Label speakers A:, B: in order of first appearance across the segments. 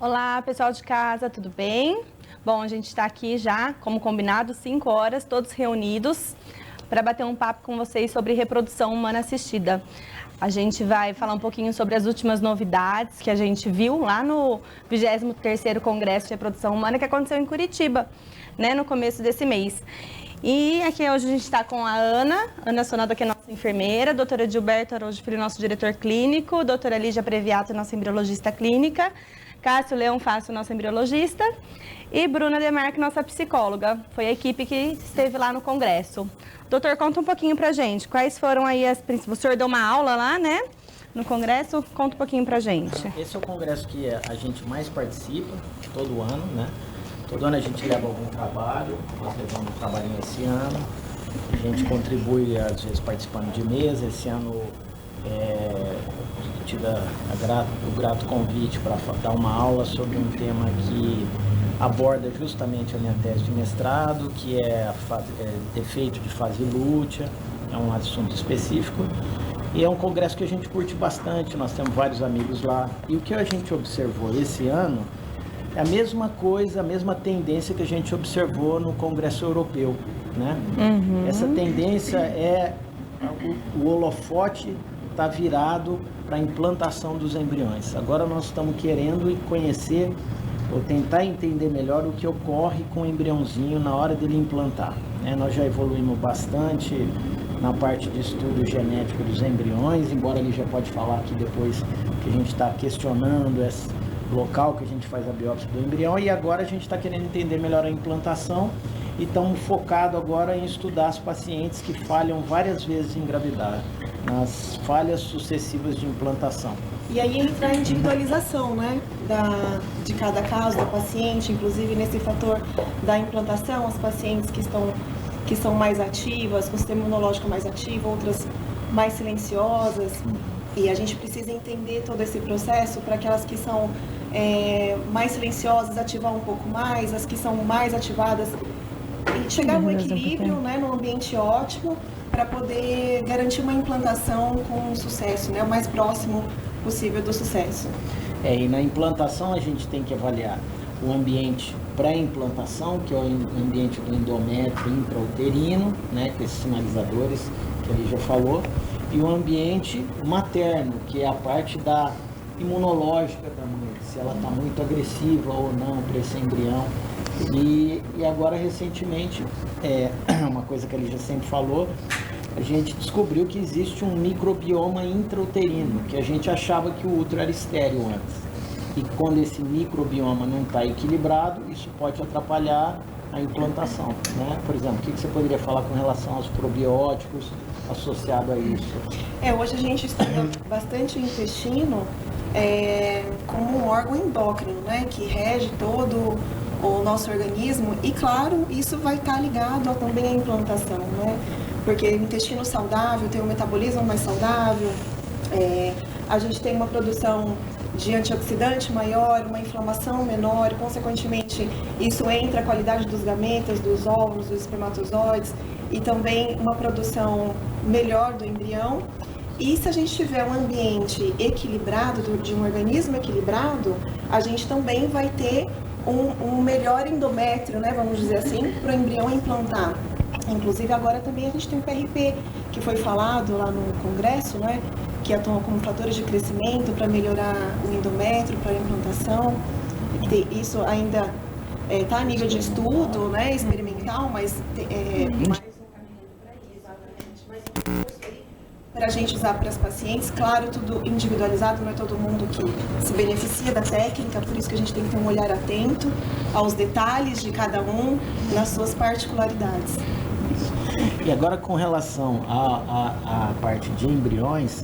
A: Olá, pessoal de casa, tudo bem? Bom, a gente está aqui já, como combinado, 5 horas, todos reunidos, para bater um papo com vocês sobre reprodução humana assistida. A gente vai falar um pouquinho sobre as últimas novidades que a gente viu lá no 23º Congresso de Reprodução Humana que aconteceu em Curitiba, né, no começo desse mês. E aqui hoje a gente está com a Ana Sonato, que é nossa enfermeira, doutora Gilberto Araújo Filho, nosso diretor clínico, doutora Lígia Previato, nossa embriologista clínica, Cássio Leão Fácio, nosso embriologista, e Bruna Demarque, nossa psicóloga. Foi a equipe que esteve lá no congresso. Doutor, conta um pouquinho pra gente, quais foram aí as principais... O senhor deu uma aula lá, né, no congresso? Conta um pouquinho pra gente.
B: Esse é o congresso que a gente mais participa, todo ano, né? Todo ano a gente leva algum trabalho, nós levamos um trabalhinho esse ano, a gente contribui, às vezes, participando de mesa. Esse ano tive o grato convite para dar uma aula sobre um tema que aborda justamente a minha tese de mestrado, que é defeito de fase lútea, é um assunto específico. E é um congresso que a gente curte bastante, nós temos vários amigos lá. E o que a gente observou esse ano é a mesma coisa, a mesma tendência que a gente observou no Congresso Europeu, né? Uhum. Essa tendência é o holofote está virado para a implantação dos embriões. Agora nós estamos querendo conhecer ou tentar entender melhor o que ocorre com o embriãozinho na hora dele implantar, né? Nós já evoluímos bastante na parte de estudo genético dos embriões, embora ele já pode falar aqui depois que a gente está questionando esse local que a gente faz a biópsia do embrião, e agora a gente está querendo entender melhor a implantação e estamos focados agora em estudar as pacientes que falham várias vezes em engravidar, nas falhas sucessivas de implantação.
C: E aí entra a individualização, né, de cada caso, da paciente, inclusive nesse fator da implantação, as pacientes que são mais ativas, com o sistema imunológico mais ativo, outras mais silenciosas, e a gente precisa entender todo esse processo para aquelas que são mais silenciosas, ativar um pouco mais, as que são mais ativadas, e chegar no equilíbrio, né, num ambiente ótimo, para poder garantir uma implantação com sucesso, né, o mais próximo possível do sucesso.
B: E na implantação a gente tem que avaliar o ambiente pré-implantação, que é o ambiente do endométrio intrauterino, né, com esses sinalizadores que ele já falou, e o ambiente materno, que é a parte da imunológica da mãe, se ela está muito agressiva ou não para esse embrião. E agora, recentemente, uma coisa que ele já sempre falou, a gente descobriu que existe um microbioma intrauterino, que a gente achava que o útero era estéril antes. E quando esse microbioma não está equilibrado, isso pode atrapalhar a implantação, né? Por exemplo, o que você poderia falar com relação aos probióticos associado a isso?
C: Hoje a gente estuda bastante o intestino como um órgão endócrino, né, que rege todo o nosso organismo, e claro, isso vai estar ligado também à implantação, né? Porque o intestino saudável tem um metabolismo mais saudável, a gente tem uma produção de antioxidante maior, uma inflamação menor, consequentemente isso entra a qualidade dos gametas, dos óvulos, dos espermatozoides, e também uma produção melhor do embrião. E se a gente tiver um ambiente equilibrado, de um organismo equilibrado, a gente também vai ter um melhor endométrio, né, vamos dizer assim, para o embrião implantar. Inclusive agora também a gente tem o PRP, que foi falado lá no congresso, né, que atua como fatores de crescimento para melhorar o endométrio, para a implantação. Isso ainda está a nível de estudo, né, experimental, mas mais um caminho para isso, exatamente. Mas para a gente usar para as pacientes, claro, tudo individualizado, não é todo mundo que se beneficia da técnica, por isso que a gente tem que ter um olhar atento aos detalhes de cada um, nas suas particularidades.
B: E agora, com relação à parte de embriões,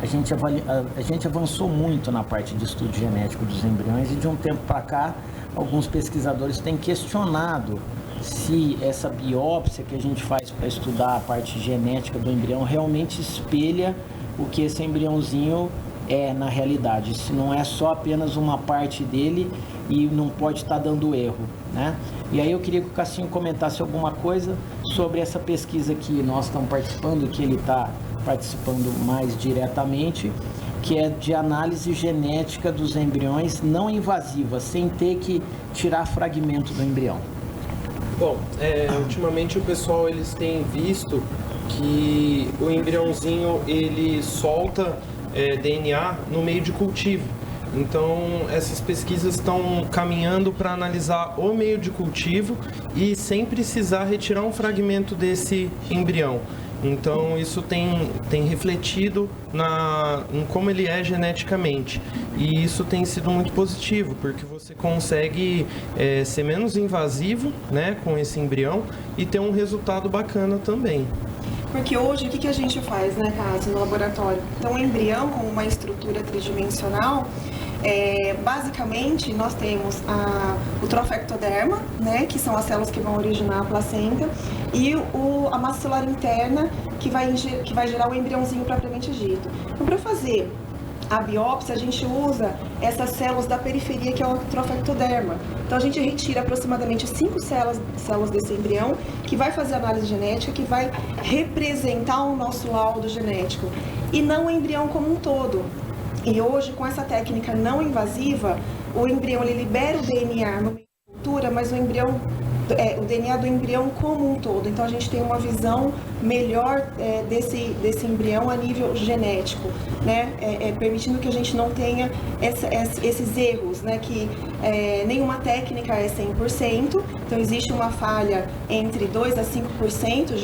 B: a gente avançou muito na parte de estudo genético dos embriões, e de um tempo para cá, alguns pesquisadores têm questionado se essa biópsia que a gente faz para estudar a parte genética do embrião realmente espelha o que esse embriãozinho é na realidade, se não é só apenas uma parte dele e não pode estar dando erro, né? E aí eu queria que o Cassinho comentasse alguma coisa sobre essa pesquisa que nós estamos participando, que ele está participando mais diretamente, que é de análise genética dos embriões não invasiva, sem ter que tirar fragmento do embrião.
D: Bom, ultimamente o pessoal eles têm visto que o embriãozinho ele solta DNA no meio de cultivo. Então essas pesquisas estão caminhando para analisar o meio de cultivo e sem precisar retirar um fragmento desse embrião. Então isso tem refletido em como ele é geneticamente, e isso tem sido muito positivo, porque você consegue ser menos invasivo, né, com esse embrião e ter um resultado bacana também.
C: Porque hoje, o que a gente faz, né, Cássio, no laboratório? Então, o embrião, com uma estrutura tridimensional, basicamente, nós temos o trofectoderma, né, que são as células que vão originar a placenta, e a massa celular interna, que vai gerar o embriãozinho propriamente dito. Então, para fazer a biópsia, a gente usa essas células da periferia, que é o trofectoderma. Então, a gente retira aproximadamente 5 células desse embrião, que vai fazer análise genética, que vai representar o nosso laudo genético, e não o embrião como um todo. E hoje, com essa técnica não invasiva, o embrião ele libera o DNA no meio da cultura, mas o DNA do embrião como um todo. Então, a gente tem uma visão melhor desse embrião a nível genético, né? Permitindo que a gente não tenha esses erros, né? Que nenhuma técnica é 100%, então existe uma falha entre 2 a 5%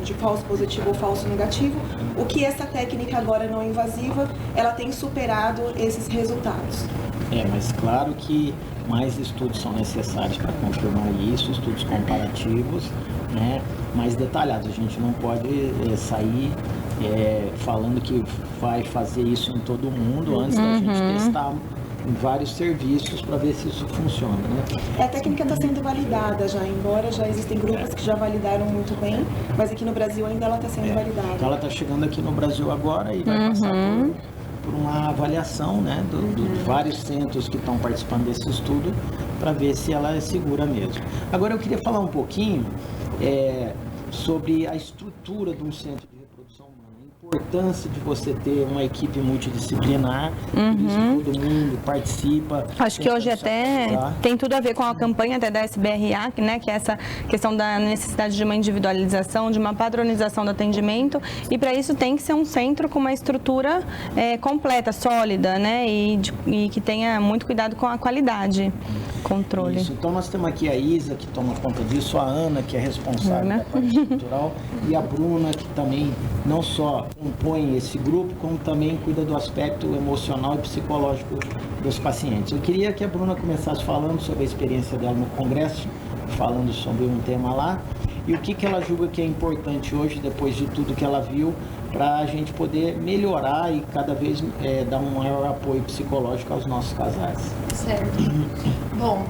C: de falso positivo ou falso negativo, o que essa técnica agora não invasiva, ela tem superado esses resultados.
B: Mas claro que mais estudos são necessários para confirmar isso, estudos comparativos, né, mais detalhados. A gente não pode sair falando que vai fazer isso em todo mundo antes da gente testar em vários serviços para ver se isso funciona, né?
C: A técnica está sendo validada já, embora já existem grupos que já validaram muito bem, mas aqui no Brasil ainda ela está sendo validada.
B: Então ela está chegando aqui no Brasil agora e vai passar por uma avaliação, né, de vários centros que estão participando desse estudo para ver se ela é segura mesmo. Agora eu queria falar um pouquinho sobre a estrutura de um centro de reprodução humana, a importância de você ter uma equipe multidisciplinar, por isso todo mundo participa.
A: Acho que hoje até tem tudo a ver com a campanha até da SBRA, né, que é essa questão da necessidade de uma individualização, de uma padronização do atendimento, e para isso tem que ser um centro com uma estrutura completa, sólida, né, e que tenha muito cuidado com a qualidade, controle.
B: Isso. Então nós temos aqui a Isa, que toma conta disso, a Ana, que é responsável da parte estrutural, e a Bruna, que também não só compõe esse grupo, como também cuida do aspecto emocional e psicológico dos pacientes. Eu queria que a Bruna começasse falando sobre a experiência dela no congresso, falando sobre um tema lá, e o que ela julga que é importante hoje, depois de tudo que ela viu, para a gente poder melhorar e cada vez dar um maior apoio psicológico aos nossos casais.
E: Certo. Bom,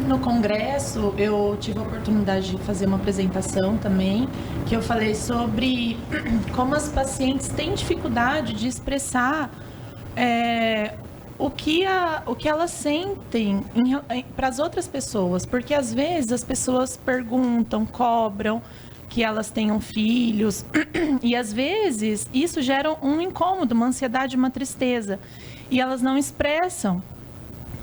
E: no congresso eu tive a oportunidade de fazer uma apresentação também, que eu falei sobre como as pacientes têm dificuldade de expressar o que elas sentem para as outras pessoas, porque às vezes as pessoas perguntam, cobram que elas tenham filhos, e às vezes isso gera um incômodo, uma ansiedade, uma tristeza, e elas não expressam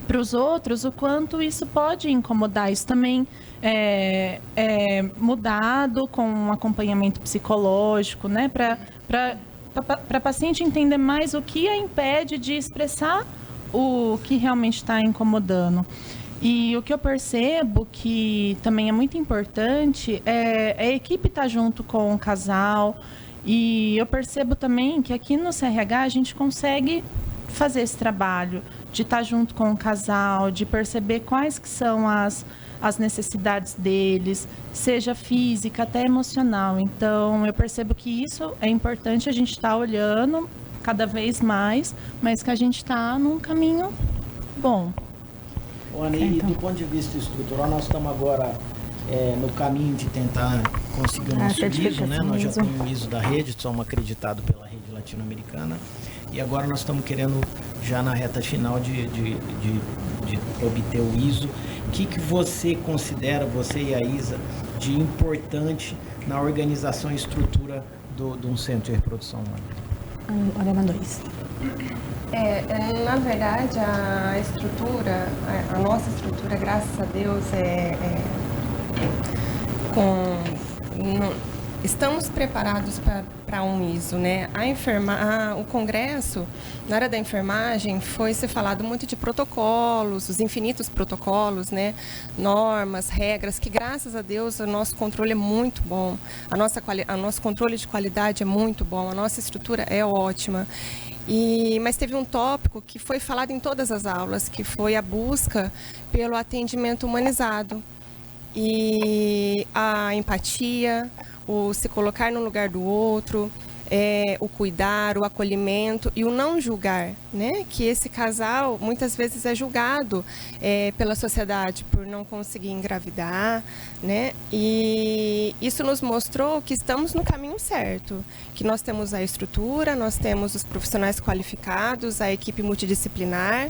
E: para os outros o quanto isso pode incomodar. Isso também é mudado com um acompanhamento psicológico, né, para a paciente entender mais o que a impede de expressar o que realmente está incomodando. E o que eu percebo que também é muito importante é a equipe estar junto com o casal. E eu percebo também que aqui no CRH a gente consegue fazer esse trabalho de estar junto com o casal, de perceber quais que são as necessidades deles, seja física até emocional. Então eu percebo que isso é importante a gente estar olhando cada vez mais, mas que a gente está num caminho bom.
B: Ana, e do ponto de vista estrutural, nós estamos agora no caminho de tentar conseguir o nosso ISO, né? Nós já temos o ISO da rede, somos acreditados pela rede latino-americana, e agora nós estamos querendo, já na reta final, de obter o ISO. O que você considera, você e a Isa, de importante na organização e estrutura de um centro de reprodução humana?
A: Olha, 2.
F: Na verdade, a estrutura, a nossa estrutura, graças a Deus, estamos preparados para um ISO, né? O congresso, na área da enfermagem, foi se falado muito de protocolos, os infinitos protocolos, né? Normas, regras, que graças a Deus o nosso controle é muito bom, o nosso controle de qualidade é muito bom, a nossa estrutura é ótima. Mas teve um tópico que foi falado em todas as aulas, que foi a busca pelo atendimento humanizado. E a empatia, o se colocar no lugar do outro, o cuidar, o acolhimento e o não julgar, né? Que esse casal muitas vezes é julgado pela sociedade por não conseguir engravidar, né? E isso nos mostrou que estamos no caminho certo, que nós temos a estrutura, nós temos os profissionais qualificados, a equipe multidisciplinar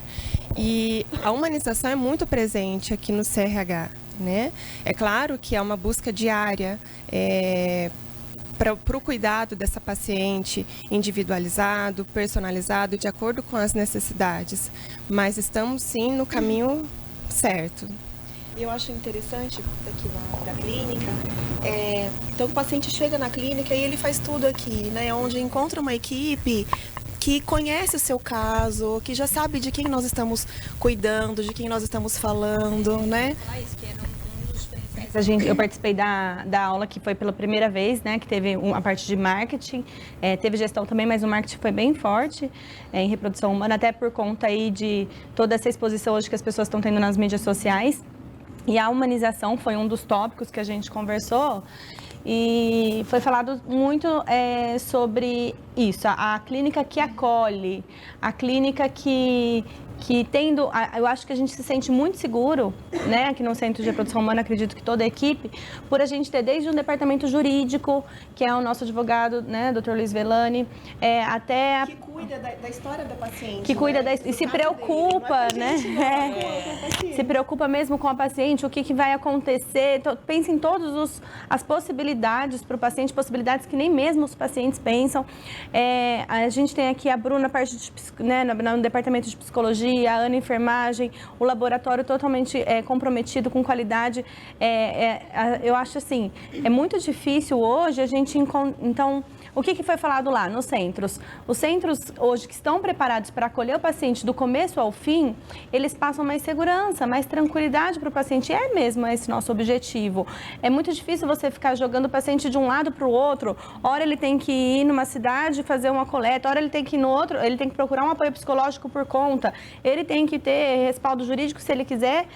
F: e a humanização é muito presente aqui no CRH, né? É claro que é uma busca diária, para o cuidado dessa paciente individualizado, personalizado, de acordo com as necessidades. Mas estamos, sim, no caminho certo.
C: Eu acho interessante aqui da clínica, então o paciente chega na clínica e ele faz tudo aqui, né? Onde encontra uma equipe que conhece o seu caso, que já sabe de quem nós estamos cuidando, de quem nós estamos falando, né?
A: Eu participei da aula que foi pela primeira vez, né, que teve a parte de marketing, teve gestão também, mas o marketing foi bem forte em reprodução humana, até por conta aí de toda essa exposição hoje que as pessoas estão tendo nas mídias sociais. E a humanização foi um dos tópicos que a gente conversou e foi falado muito sobre isso, a clínica que acolhe, a clínica que tendo, eu acho que a gente se sente muito seguro, né, aqui no Centro de Reprodução Humana, acredito que toda a equipe, por a gente ter desde um departamento jurídico, que é o nosso advogado, né, Dr. Luiz Velani, até...
C: Que cuida da história da paciente.
A: Que cuida e se preocupa, né? Se preocupa mesmo com a paciente, o que vai acontecer, pensa em todas as possibilidades para o paciente, possibilidades que nem mesmo os pacientes pensam. A gente tem aqui a Bruna, no departamento de psicologia, a Ana, enfermagem, o laboratório totalmente comprometido com qualidade. Eu acho assim, é muito difícil hoje a gente... Então, o que foi falado lá nos centros? Os centros hoje que estão preparados para acolher o paciente do começo ao fim, eles passam mais segurança, mais tranquilidade para o paciente. É mesmo esse nosso objetivo. É muito difícil você ficar jogando o paciente de um lado para o outro. Ora ele tem que ir numa cidade fazer uma coleta, ora ele tem que ir no outro, ele tem que procurar um apoio psicológico por conta. Ele tem que ter respaldo jurídico se ele quiser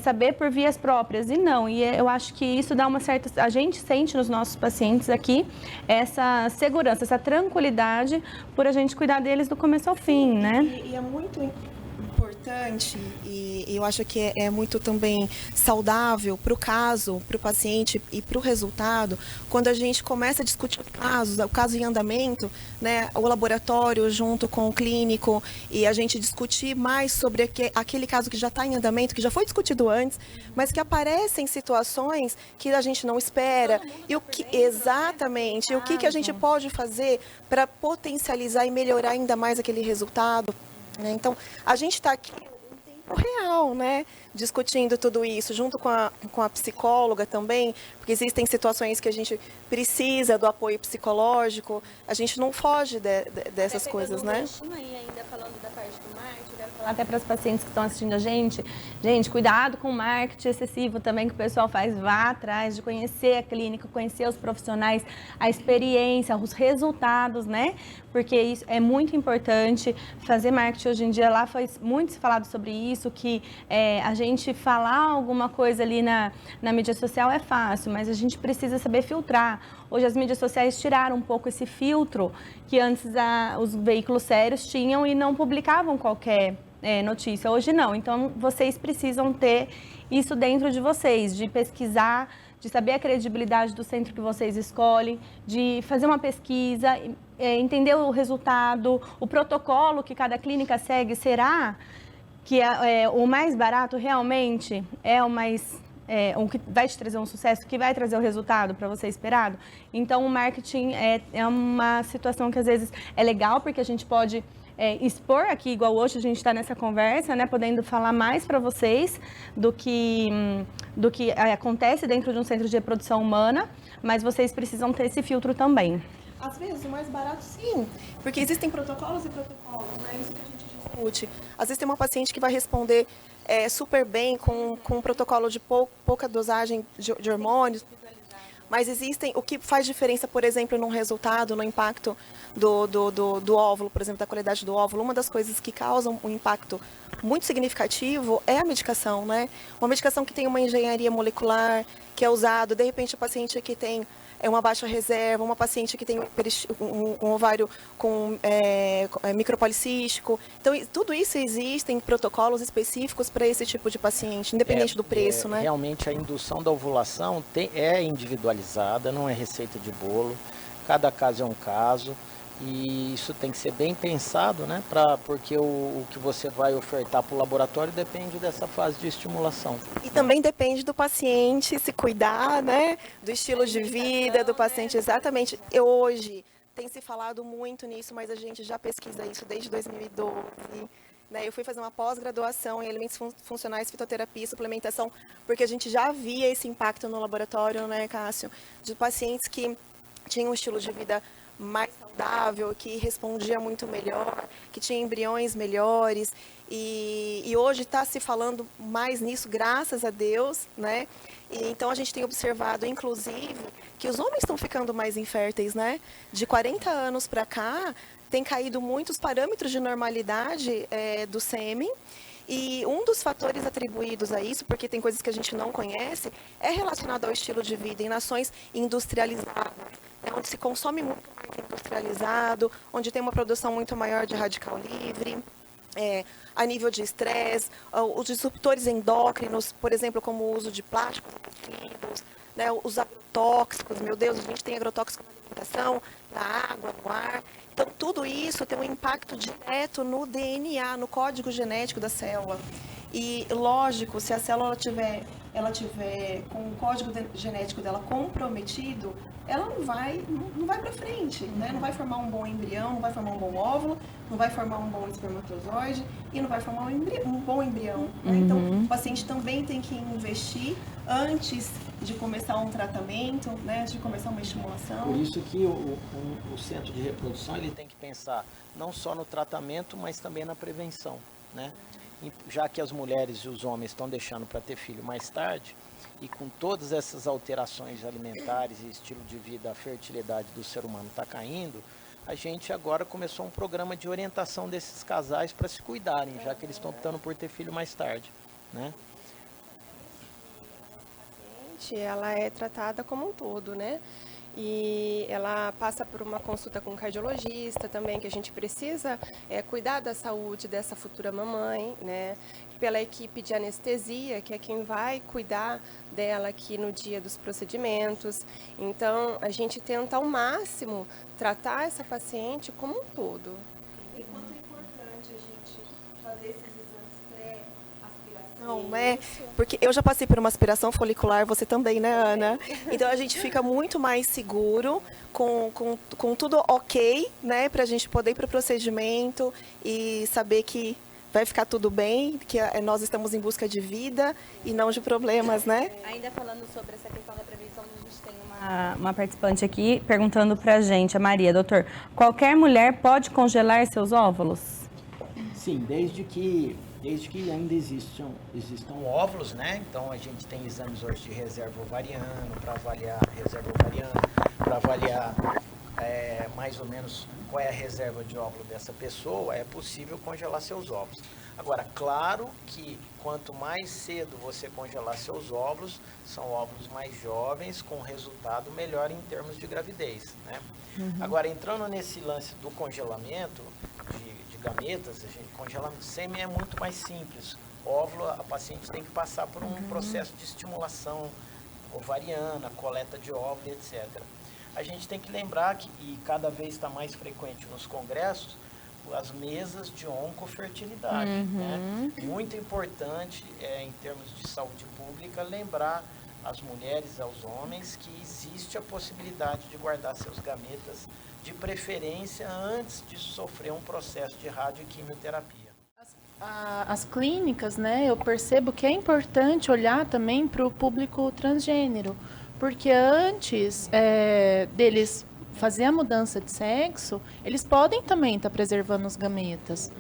A: saber por vias próprias. E não, eu acho que isso dá uma certa... A gente sente nos nossos pacientes aqui essa segurança, essa tranquilidade por a gente cuidar deles do começo ao fim, né?
C: E é muito importante e eu acho que é muito também saudável para o caso, para o paciente e para o resultado, quando a gente começa a discutir o caso em andamento, né, o laboratório junto com o clínico e a gente discutir mais sobre aquele caso que já está em andamento, que já foi discutido antes, mas que aparecem situações que a gente não espera e exatamente, o que a gente pode fazer para potencializar e melhorar ainda mais aquele resultado. Então, a gente está aqui em tempo real, né? Discutindo tudo isso, junto com a psicóloga também, porque existem situações que a gente precisa do apoio psicológico, a gente não foge dessas coisas, né?
A: Aí, ainda falando da parte do marketing, eu quero falar até para as pacientes que estão assistindo a gente, cuidado com o marketing excessivo também que o pessoal faz, vá atrás de conhecer a clínica, conhecer os profissionais, a experiência, os resultados, né? Porque isso é muito importante, fazer marketing hoje em dia, lá foi muito se falado sobre isso, que a gente falar alguma coisa ali na mídia social é fácil, mas a gente precisa saber filtrar. Hoje as mídias sociais tiraram um pouco esse filtro que antes os veículos sérios tinham e não publicavam qualquer notícia. Hoje não, então vocês precisam ter isso dentro de vocês, de pesquisar, de saber a credibilidade do centro que vocês escolhem, de fazer uma pesquisa, entender o resultado, o protocolo que cada clínica segue. Será que o mais barato realmente é o que vai te trazer um sucesso, que vai trazer o resultado para você esperado? Então, o marketing é uma situação que às vezes é legal, porque a gente pode expor aqui, igual hoje a gente está nessa conversa, né, podendo falar mais para vocês do que acontece dentro de um centro de reprodução humana, mas vocês precisam ter esse filtro também.
C: Às vezes, o mais barato, sim, porque existem protocolos e protocolos, né? Isso que a gente discute. Às vezes tem uma paciente que vai responder super bem com um protocolo de pouca dosagem de hormônios, mas existem, o que faz diferença, por exemplo, no resultado, no impacto do óvulo, por exemplo, da qualidade do óvulo, uma das coisas que causam um impacto muito significativo é a medicação, né? Uma medicação que tem uma engenharia molecular, que é usado, de repente, a paciente que tem uma baixa reserva, uma paciente que tem um ovário com micropolicístico. Então, tudo isso existem protocolos específicos para esse tipo de paciente, independente do preço, né?
B: Realmente, a indução da ovulação é individualizada, não é receita de bolo. Cada caso é um caso. E isso tem que ser bem pensado, né? Porque o que você vai ofertar para o laboratório depende dessa fase de estimulação.
C: E também depende do paciente se cuidar, né? Do estilo de vida do paciente, exatamente. Hoje tem se falado muito nisso, mas a gente já pesquisa isso desde 2012. Né? Eu fui fazer uma pós-graduação em alimentos funcionais, fitoterapia e suplementação, porque a gente já via esse impacto no laboratório, né, Cássio? De pacientes que tinham um estilo de vida mais saudável, que respondia muito melhor, que tinha embriões melhores, e hoje está se falando mais nisso, graças a Deus, né? E então a gente tem observado, inclusive, que os homens estão ficando mais inférteis, né? De 40 anos para cá, tem caído muitos parâmetros de normalidade do sêmen. E um dos fatores atribuídos a isso, porque tem coisas que a gente não conhece, é relacionado ao estilo de vida em nações industrializadas, onde se consome muito mais industrializado, onde tem uma produção muito maior de radical livre, a nível de estresse, os disruptores endócrinos, por exemplo, como o uso de plásticos, né, os agrotóxicos, meu Deus, a gente tem agrotóxico na alimentação, na água, no ar. Então, tudo isso tem um impacto direto no DNA, no código genético da célula. E, lógico, se a célula ela tiver com o código genético dela comprometido, ela não vai para frente, né? Não vai formar um bom embrião, não vai formar um bom óvulo, não vai formar um bom espermatozoide e não vai formar um bom embrião. Né? Então, o paciente também tem que investir antes de começar um tratamento, né? Antes de começar uma estimulação.
B: Por isso que o centro de reprodução ele tem que pensar não só no tratamento, mas também na prevenção, né? E já que as mulheres e os homens estão deixando para ter filho mais tarde, e com todas essas alterações alimentares e estilo de vida, a fertilidade do ser humano está caindo, a gente agora começou um programa de orientação desses casais para se cuidarem, já que eles estão optando por ter filho mais tarde, né?
F: Ela é tratada como um todo, né? E ela passa por uma consulta com um cardiologista também, que a gente precisa cuidar da saúde dessa futura mamãe, né? Pela equipe de anestesia, que é quem vai cuidar dela aqui no dia dos procedimentos. Então, a gente tenta ao máximo tratar essa paciente como um todo.
C: E quanto é importante a gente fazer esses exames pré-aspiração, né? Porque eu já passei por uma aspiração folicular, você também, né, Ana? Então a gente fica muito mais seguro, com tudo ok, né? Pra gente poder ir pro procedimento e saber que vai ficar tudo bem, que nós estamos em busca de vida e não de problemas, né?
A: Ainda falando sobre essa questão da prevenção, a gente tem uma participante aqui perguntando pra gente, a Maria, doutor, qualquer mulher pode congelar seus óvulos?
B: Sim, desde que ainda existam óvulos, né? Então a gente tem exames hoje de reserva ovariana, para avaliar mais ou menos qual é a reserva de óvulo dessa pessoa, é possível congelar seus óvulos. Agora, claro que quanto mais cedo você congelar seus óvulos, são óvulos mais jovens, com resultado melhor em termos de gravidez, né? Agora, entrando nesse lance do congelamento de gametas, congelamento de sêmen é muito mais simples. Óvulo, a paciente tem que passar por um processo de estimulação ovariana, coleta de óvulo, etc. A gente tem que lembrar que, e cada vez está mais frequente nos congressos, as mesas de oncofertilidade, né? Muito importante, em termos de saúde pública, lembrar às mulheres, aos homens, que existe a possibilidade de guardar seus gametas, de preferência antes de sofrer um processo de radio e quimioterapia.
E: As clínicas, né, eu percebo que é importante olhar também para o público transgênero, porque antes deles fazer a mudança de sexo, eles podem também estar preservando os gametas.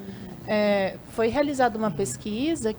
E: Foi realizada uma pesquisa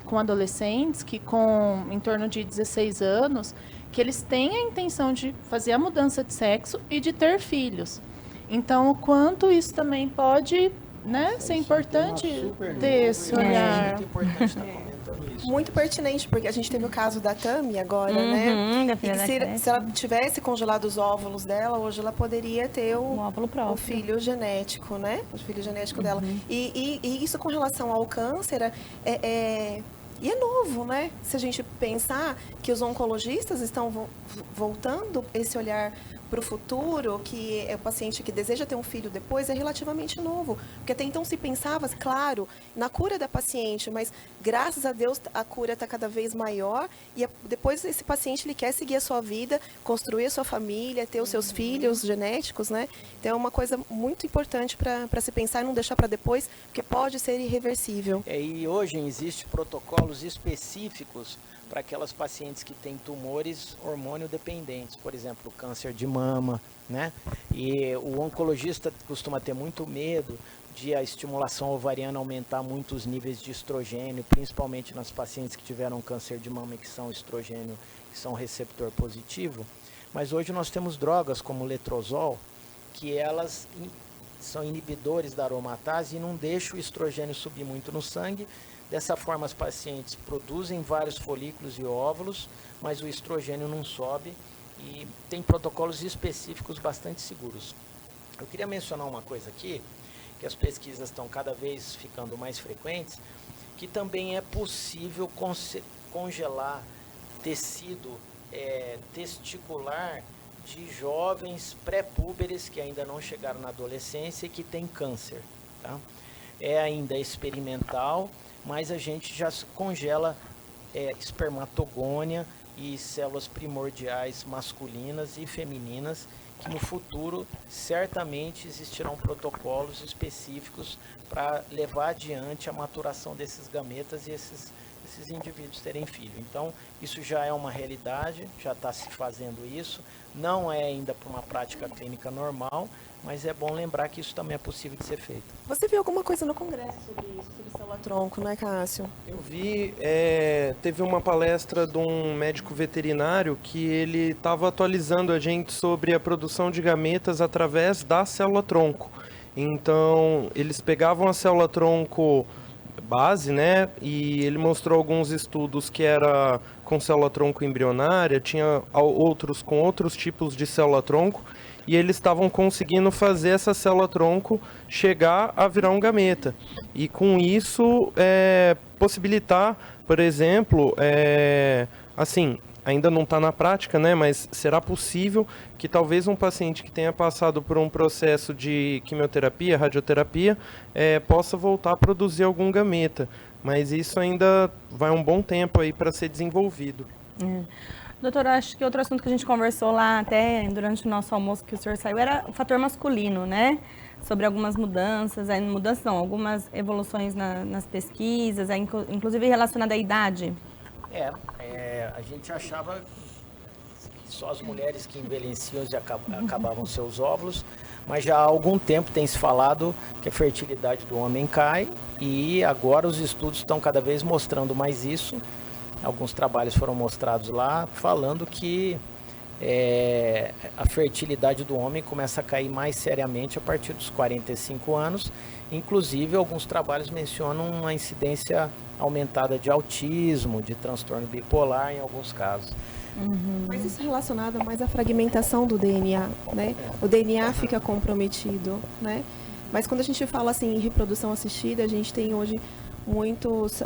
E: com adolescentes que com em torno de 16 anos, que eles têm a intenção de fazer a mudança de sexo e de ter filhos. Então, o quanto isso também pode, né, ser importante ter esse olhar.
B: Muito importante estar comentando isso.
C: Muito pertinente, porque a gente teve o caso da Tami agora, né?
A: Da
C: E
A: filha da
C: se
A: Cresce.
C: ela tivesse congelado os óvulos dela, hoje ela poderia ter
A: Um óvulo próprio.
C: o filho genético, né? O filho genético dela. E isso com relação ao câncer e é novo, né? Se a gente pensar que os oncologistas estão voltando esse olhar para o futuro, que é o paciente que deseja ter um filho depois, é relativamente novo. Porque até então se pensava, claro, na cura da paciente, mas graças a Deus a cura está cada vez maior e depois esse paciente ele quer seguir a sua vida, construir a sua família, ter os seus filhos genéticos, né? Então é uma coisa muito importante para se pensar e não deixar para depois, porque pode ser irreversível.
B: E hoje existem protocolos específicos para aquelas pacientes que têm tumores hormônio dependentes, por exemplo, câncer de mama, né? E o oncologista costuma ter muito medo de a estimulação ovariana aumentar muito os níveis de estrogênio, principalmente nas pacientes que tiveram câncer de mama e que são estrogênio, que são receptor positivo. Mas hoje nós temos drogas como o letrozol, que elas são inibidores da aromatase e não deixam o estrogênio subir muito no sangue. Dessa forma, as pacientes produzem vários folículos e óvulos, mas o estrogênio não sobe e tem protocolos específicos bastante seguros. Eu queria mencionar uma coisa aqui, que as pesquisas estão cada vez ficando mais frequentes, que também é possível congelar tecido testicular de jovens pré-púberes que ainda não chegaram na adolescência e que têm câncer. Tá? É ainda experimental, mas a gente já congela espermatogônia e células primordiais masculinas e femininas, que no futuro certamente existirão protocolos específicos para levar adiante a maturação desses gametas e esses indivíduos terem filho. Então, isso já é uma realidade, já está se fazendo isso, não é ainda para uma prática clínica normal, mas é bom lembrar que isso também é possível de ser feito.
C: Você viu alguma coisa no congresso sobre isso, sobre célula-tronco, não é, Cássio?
D: Eu vi, teve uma palestra de um médico veterinário que ele estava atualizando a gente sobre a produção de gametas através da célula-tronco. Então, eles pegavam a célula-tronco base, né, e ele mostrou alguns estudos que era com célula-tronco embrionária, tinha outros com outros tipos de célula-tronco, e eles estavam conseguindo fazer essa célula-tronco chegar a virar um gameta. E com isso, possibilitar, por exemplo, assim, ainda não está na prática, né, mas será possível que talvez um paciente que tenha passado por um processo de quimioterapia, radioterapia, possa voltar a produzir algum gameta. Mas isso ainda vai um bom tempo aí para ser desenvolvido.
A: Doutora, acho que outro assunto que a gente conversou lá até durante o nosso almoço que o senhor saiu era o fator masculino, né? Sobre algumas mudanças, algumas evoluções nas pesquisas, inclusive relacionada à idade.
B: A gente achava que só as mulheres que envelheciam e acabavam seus óvulos, mas já há algum tempo tem se falado que a fertilidade do homem cai e agora os estudos estão cada vez mostrando mais isso. Alguns trabalhos foram mostrados lá falando que a fertilidade do homem começa a cair mais seriamente a partir dos 45 anos. Inclusive, alguns trabalhos mencionam uma incidência aumentada de autismo, de transtorno bipolar em alguns casos.
C: Mas isso é relacionado mais à fragmentação do DNA, né? O DNA fica comprometido, né? Mas quando a gente fala assim em reprodução assistida, a gente tem hoje muitos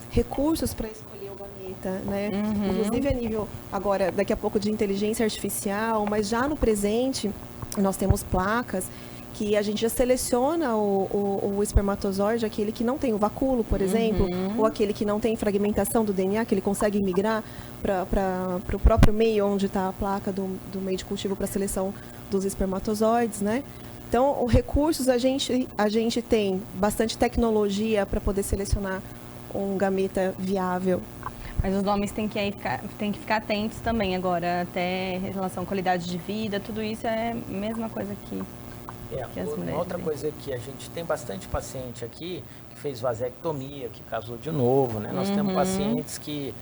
C: recursos para escolher o gameta, né? Inclusive a nível, agora, daqui a pouco de inteligência artificial, mas já no presente, nós temos placas que a gente já seleciona o espermatozoide, aquele que não tem o vacúolo, por exemplo, ou aquele que não tem fragmentação do DNA, que ele consegue migrar para o próprio meio onde está a placa do meio de cultivo para seleção dos espermatozoides, né? Então, os recursos, a gente tem bastante tecnologia para poder selecionar um gameta viável.
A: Mas os homens têm que ficar atentos também agora, até em relação à qualidade de vida, tudo isso é a mesma coisa que as mulheres.
B: Outra coisa que a gente tem bastante paciente aqui que fez vasectomia, que casou de novo, né? Nós temos pacientes que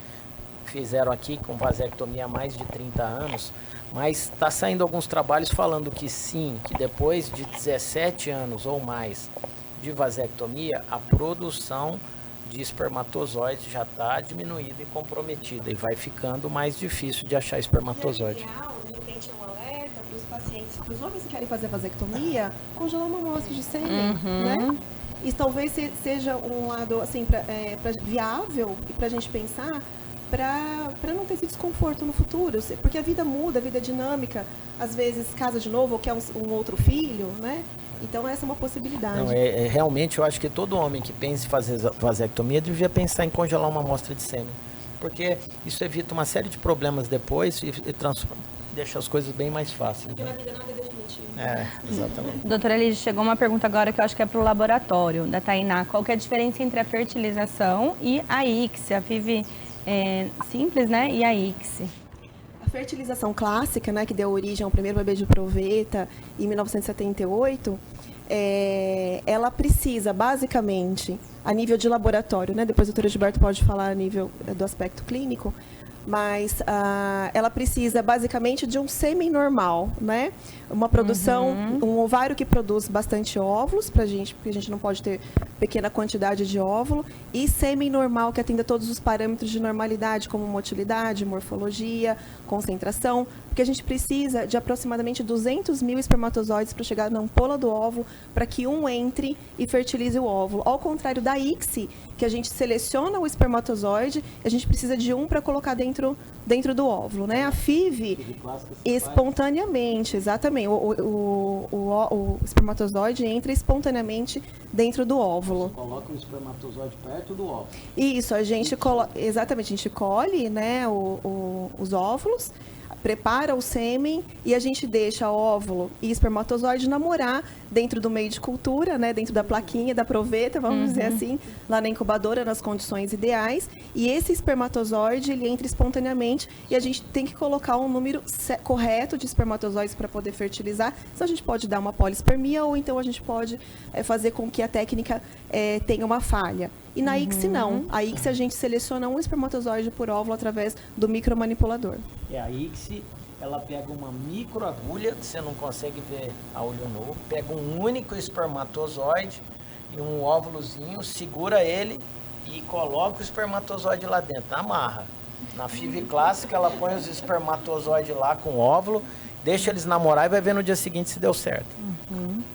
B: fizeram aqui com vasectomia há mais de 30 anos, mas está saindo alguns trabalhos falando que sim, que depois de 17 anos ou mais de vasectomia, a produção de espermatozoides já está diminuída e comprometida e vai ficando mais difícil de achar espermatozoide.
C: De repente, um alerta para os pacientes, para os homens que querem fazer vasectomia, congelar uma amostra de sêmen, né? E talvez seja um lado assim, viável e para a gente pensar para não ter esse desconforto no futuro, porque a vida muda, a vida é dinâmica, às vezes casa de novo ou quer um outro filho, né? Então essa é uma possibilidade.
B: Não, realmente eu acho que todo homem que pensa em fazer vasectomia devia pensar em congelar uma amostra de sêmen, porque isso evita uma série de problemas depois e deixa as coisas bem mais fáceis.
C: Porque na vida nada é definitivo.
B: Exatamente.
A: Doutora Lígia, chegou uma pergunta agora que eu acho que é para o laboratório, da Tainá. Qual que é a diferença entre a fertilização e a ICSI? A FIV simples, né? E a ICSI?
C: A fertilização clássica, né, que deu origem ao primeiro bebê de proveta em 1978, ela precisa, basicamente, a nível de laboratório, né, depois o doutor Gilberto pode falar a nível do aspecto clínico, mas ela precisa, basicamente, de um sêmen normal, né? Uma produção, um ovário que produz bastante óvulos pra gente, porque a gente não pode ter pequena quantidade de óvulo, e sêmen normal que atenda todos os parâmetros de normalidade, como motilidade, morfologia, concentração, porque a gente precisa de aproximadamente 200 mil espermatozoides para chegar na ampola do óvulo, para que um entre e fertilize o óvulo. Ao contrário da ICSI, que a gente seleciona o espermatozoide, a gente precisa de um para colocar dentro do óvulo, né? A FIV, espontaneamente, exatamente. O espermatozoide entra espontaneamente dentro do óvulo.
B: Você coloca o espermatozoide perto do óvulo.
C: Isso, a gente exatamente, a gente colhe, né, os óvulos, prepara o sêmen e a gente deixa óvulo e espermatozoide namorar dentro do meio de cultura, né, dentro da plaquinha da proveta, vamos dizer assim, lá na incubadora, nas condições ideais. E esse espermatozoide, ele entra espontaneamente e a gente tem que colocar um número correto de espermatozoides para poder fertilizar. Então a gente pode dar uma polispermia ou então a gente pode fazer com que a técnica tenha uma falha. E na ICSI não. A ICSI a gente seleciona um espermatozoide por óvulo através do micromanipulador.
B: A ICSI, ela pega uma microagulha, que você não consegue ver a olho nu, pega um único espermatozoide e um óvulozinho, segura ele e coloca o espermatozoide lá dentro, amarra. Na FIV clássica, ela põe os espermatozoides lá com óvulo, deixa eles namorar e vai ver no dia seguinte se deu certo.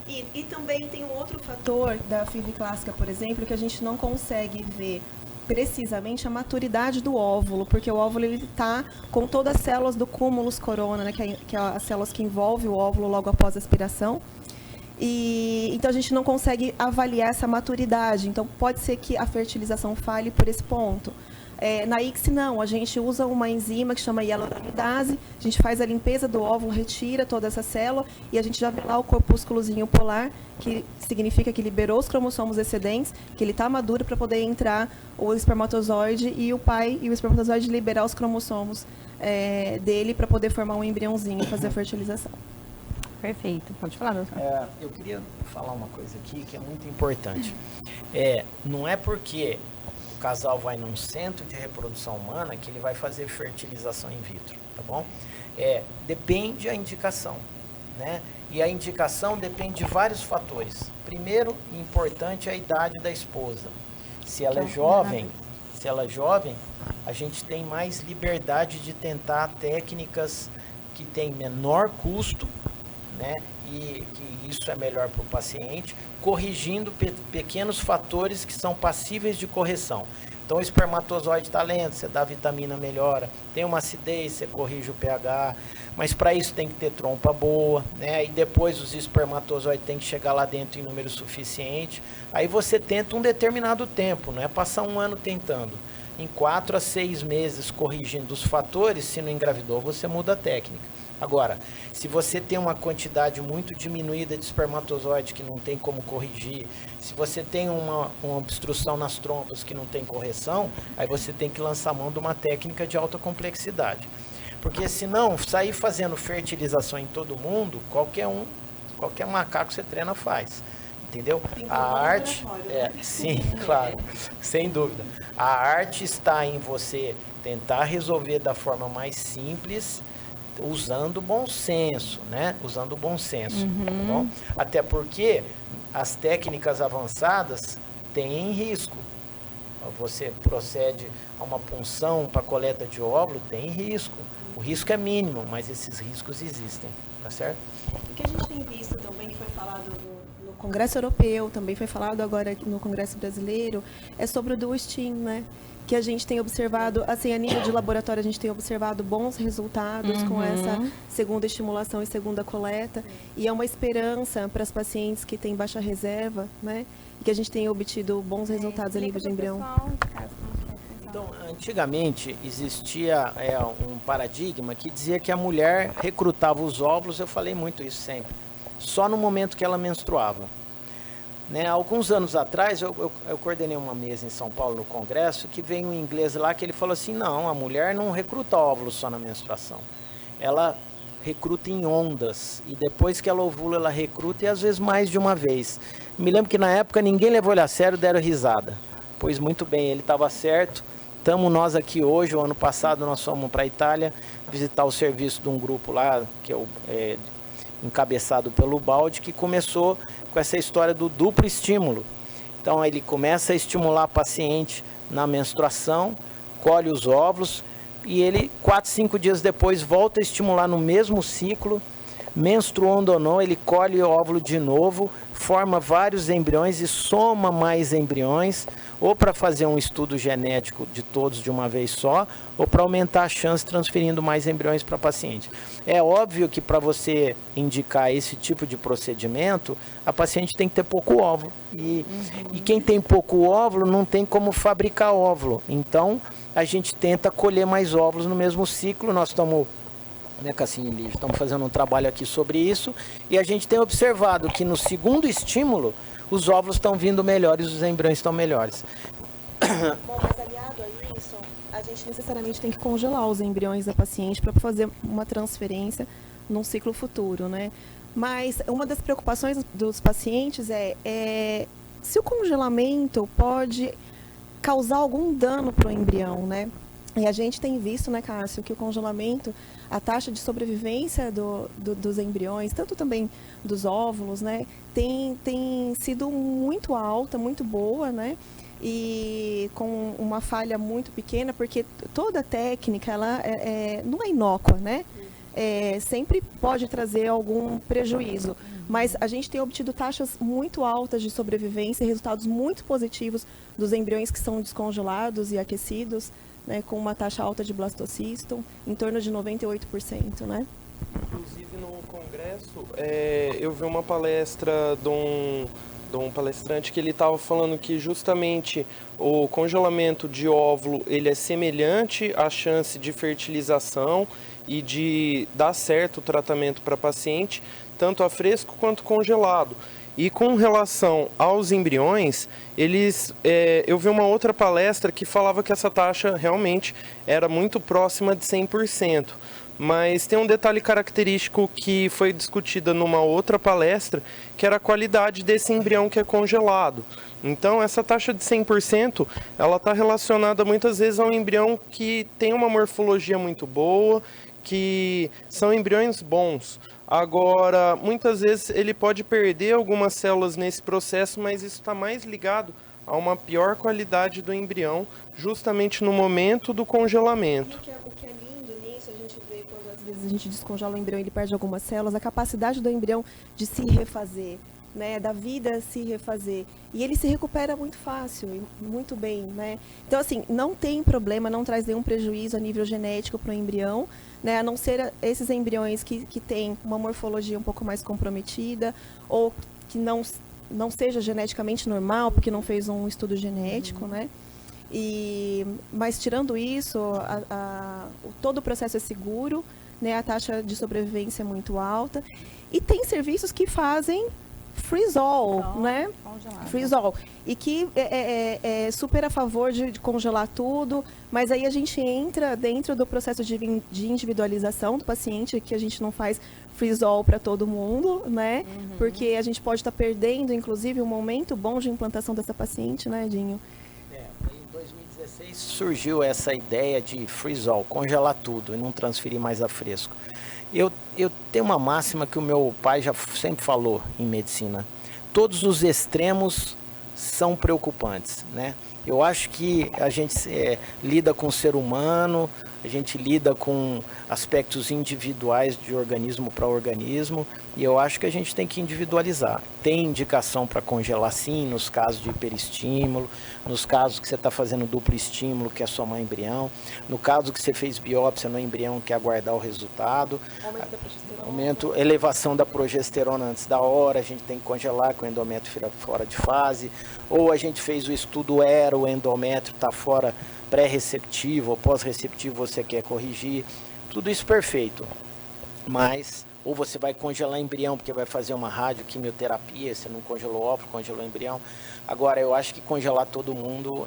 C: E também tem um outro fator da FIV clássica, por exemplo, que a gente não consegue ver precisamente a maturidade do óvulo, porque o óvulo ele está com todas as células do cúmulus corona, né, que é as células que envolvem o óvulo logo após a aspiração. E então a gente não consegue avaliar essa maturidade. Então pode ser que a fertilização falhe por esse ponto. Na ICSI não, a gente usa uma enzima que chama hyaluronidase, a gente faz a limpeza do óvulo, retira toda essa célula e a gente já vê lá o corpúsculozinho polar, que significa que liberou os cromossomos excedentes, que ele está maduro para poder entrar o espermatozoide e o pai e o espermatozoide liberar os cromossomos dele para poder formar um embriãozinho e fazer a fertilização.
A: Perfeito, pode falar, doutor.
B: Eu queria falar uma coisa aqui que é muito importante. Não é porque o casal vai num centro de reprodução humana que ele vai fazer fertilização in vitro, tá bom? Depende a indicação, né? E a indicação depende de vários fatores. Primeiro, importante é a idade da esposa. Se ela é jovem, a gente tem mais liberdade de tentar técnicas que têm menor custo, né? e que isso é melhor para o paciente, corrigindo pequenos fatores que são passíveis de correção. Então o espermatozoide está lento, você dá vitamina, melhora. Tem uma acidez, você corrige o pH. Mas para isso tem que ter trompa boa, né? E depois os espermatozoides têm que chegar lá dentro em número suficiente. Aí você tenta um determinado tempo, não é passar um ano tentando. Em 4 a 6 meses corrigindo os fatores, se não engravidou, você muda a técnica. Agora, se você tem uma quantidade muito diminuída de espermatozoide que não tem como corrigir, se você tem uma obstrução nas trompas que não tem correção, aí você tem que lançar mão de uma técnica de alta complexidade. Porque senão, sair fazendo fertilização em todo mundo, qualquer macaco você treina faz. Entendeu? A arte, sim, claro, sem dúvida. A arte está em você tentar resolver da forma mais simples, usando bom senso, né? Usando bom senso, tá bom? Até porque as técnicas avançadas têm risco. Você procede a uma punção para coleta de óvulo, tem risco. O risco é mínimo, mas esses riscos existem, tá certo?
C: O que a gente tem visto também, que foi falado no Congresso Europeu, também foi falado agora no Congresso Brasileiro, é sobre o dual stim, né? Que a gente tem observado, assim, a nível de laboratório, a gente tem observado bons resultados com essa segunda estimulação e segunda coleta. E é uma esperança para as pacientes que têm baixa reserva, né? E que a gente tem obtido bons resultados a nível de embrião.
B: Então, antigamente existia um paradigma que dizia que a mulher recrutava os óvulos, eu falei muito isso sempre, só no momento que ela menstruava. Né? Alguns anos atrás, eu coordenei uma mesa em São Paulo no congresso, que veio um inglês lá que ele falou assim, não, a mulher não recruta óvulos só na menstruação, ela recruta em ondas, e depois que ela ovula, ela recruta, e às vezes mais de uma vez. Me lembro que na época ninguém levou ele a sério, deram risada. Pois muito bem, ele estava certo. Estamos nós aqui hoje, o ano passado nós fomos para a Itália visitar o serviço de um grupo lá, que é encabeçado pelo Baldi, que começou com essa história do duplo estímulo. Então ele começa a estimular a paciente na menstruação, colhe os óvulos e ele 4, 5 dias depois volta a estimular no mesmo ciclo, menstruando ou não, ele colhe o óvulo de novo, forma vários embriões e soma mais embriões, ou para fazer um estudo genético de todos de uma vez só, ou para aumentar a chance transferindo mais embriões para a paciente. É óbvio que para você indicar esse tipo de procedimento, a paciente tem que ter pouco óvulo. E quem tem pouco óvulo não tem como fabricar óvulo. Então, a gente tenta colher mais óvulos no mesmo ciclo. Nós estamos... né, Cassinha e Lígia, estamos fazendo um trabalho aqui sobre isso e a gente tem observado que no segundo estímulo os óvulos estão vindo melhores, os embriões estão melhores.
C: Bom, mas aliado a isso, a gente necessariamente tem que congelar os embriões da paciente para fazer uma transferência num ciclo futuro, né? Mas uma das preocupações dos pacientes é se o congelamento pode causar algum dano para o embrião, né? E a gente tem visto, né, Cássio, que o congelamento, a taxa de sobrevivência dos embriões, tanto também dos óvulos, né, tem sido muito alta, muito boa, né, e com uma falha muito pequena, porque toda técnica, ela não é inócua, né, sempre pode trazer algum prejuízo. Mas a gente tem obtido taxas muito altas de sobrevivência e resultados muito positivos dos embriões que são descongelados e aquecidos, né, com uma taxa alta de blastocisto, em torno de 98%, né?
D: Inclusive no congresso, eu vi uma palestra de um palestrante que ele estava falando que justamente o congelamento de óvulo ele é semelhante à chance de fertilização e de dar certo o tratamento para paciente, tanto a fresco quanto congelado. E com relação aos embriões, eu vi uma outra palestra que falava que essa taxa realmente era muito próxima de 100%. Mas tem um detalhe característico que foi discutida numa outra palestra, que era a qualidade desse embrião que é congelado. Então, essa taxa de 100%, ela está relacionada muitas vezes a um embrião que tem uma morfologia muito boa, que são embriões bons. Agora, muitas vezes ele pode perder algumas células nesse processo, mas isso está mais ligado a uma pior qualidade do embrião, justamente no momento do congelamento.
C: O que é lindo nisso, a gente vê quando as vezes a gente descongela o embrião e ele perde algumas células, a capacidade do embrião de se refazer, né, da vida se refazer. E ele se recupera muito fácil e muito bem, né? Então, assim, não tem problema, não traz nenhum prejuízo a nível genético para o embrião, né? A não ser esses embriões que têm uma morfologia um pouco mais comprometida ou que não seja geneticamente normal, porque não fez um estudo genético, né? Mas tirando isso, todo o processo é seguro, né? A taxa de sobrevivência é muito alta. E tem serviços que fazem freeze-all, né? Freeze-all. E que é super a favor de congelar tudo, mas aí a gente entra dentro do processo de individualização do paciente, que a gente não faz freeze-all para todo mundo, né? Porque a gente pode estar perdendo, inclusive, um momento bom de implantação dessa paciente, né, Edinho?
B: Em 2016 surgiu essa ideia de freeze-all, congelar tudo e não transferir mais a fresco. Eu tenho uma máxima que o meu pai já sempre falou em medicina. Todos os extremos são preocupantes, né? Eu acho que a gente lida com o ser humano, a gente lida com aspectos individuais de organismo para organismo, e eu acho que a gente tem que individualizar. Tem indicação para congelar sim, nos casos de hiperestímulo, nos casos que você está fazendo duplo estímulo, que é somar embrião, no caso que você fez biópsia no embrião, que é aguardar o resultado, elevação da progesterona antes da hora, a gente tem que congelar com o endométrio fora de fase, ou a gente fez o estudo o endométrio está fora pré-receptivo ou pós-receptivo, você quer corrigir, tudo isso perfeito, mas ou você vai congelar embrião porque vai fazer uma radioquimioterapia, você não congelou óvulo, congelou embrião. Agora, eu acho que congelar todo mundo,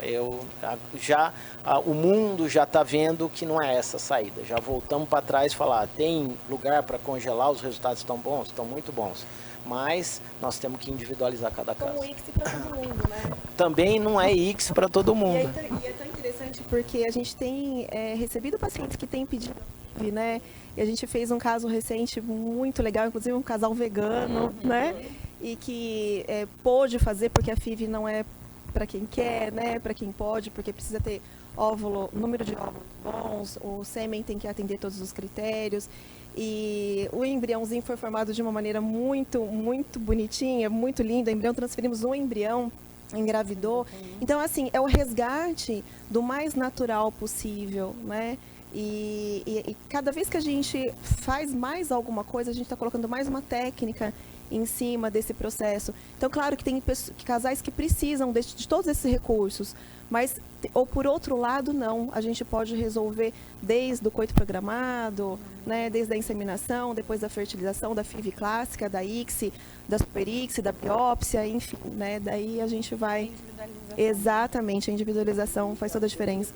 B: o mundo já está vendo que não é essa a saída, já voltamos para trás e falar, tem lugar para congelar, os resultados estão bons? Estão muito bons. Mas nós temos que individualizar cada caso.
C: Como ICSI para todo mundo, né?
B: Também não é ICSI para todo mundo.
C: E é tão interessante porque a gente tem recebido pacientes que têm pedido, né? E a gente fez um caso recente muito legal, inclusive um casal vegano, né? E que pôde fazer porque a FIV não é para quem quer, né? Para quem pode, porque precisa ter número de óvulos bons, o sêmen tem que atender todos os critérios. E o embriãozinho foi formado de uma maneira muito, muito bonitinha, muito linda. O embrião, transferimos um embrião, engravidou. Então, assim, é o resgate do mais natural possível, né? E cada vez que a gente faz mais alguma coisa, a gente está colocando mais uma técnica em cima desse processo. Então, claro que tem casais que precisam de todos esses recursos, mas, ou por outro lado, não. A gente pode resolver desde o coito programado, né, desde a inseminação, depois da fertilização, da FIV clássica, da ICSI, da Super ICSI, da biópsia, enfim, né, daí a gente vai... Exatamente, a individualização faz toda a diferença.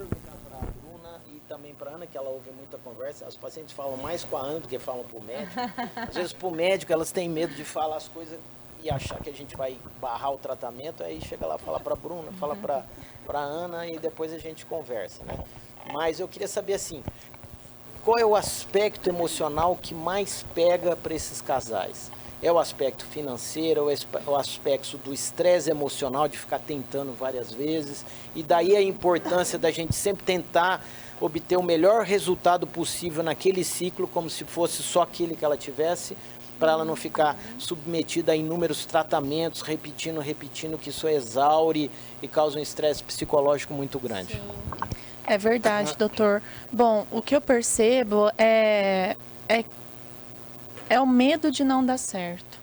B: Também para a Ana, que ela ouve muita conversa, as pacientes falam mais com a Ana do que falam para o médico. Às vezes para o médico elas têm medo de falar as coisas e achar que a gente vai barrar o tratamento, aí chega lá, fala para a Bruna, fala para a Ana e depois a gente conversa, né? Mas eu queria saber assim, qual é o aspecto emocional que mais pega para esses casais? É o aspecto financeiro, é o aspecto do estresse emocional de ficar tentando várias vezes, e daí a importância da gente sempre tentar obter o melhor resultado possível naquele ciclo, como se fosse só aquele que ela tivesse, para ela não ficar submetida a inúmeros tratamentos, repetindo, que isso exaure e causa um estresse psicológico muito grande.
E: Sim. É verdade, doutor. Bom, o que eu percebo é o medo de não dar certo.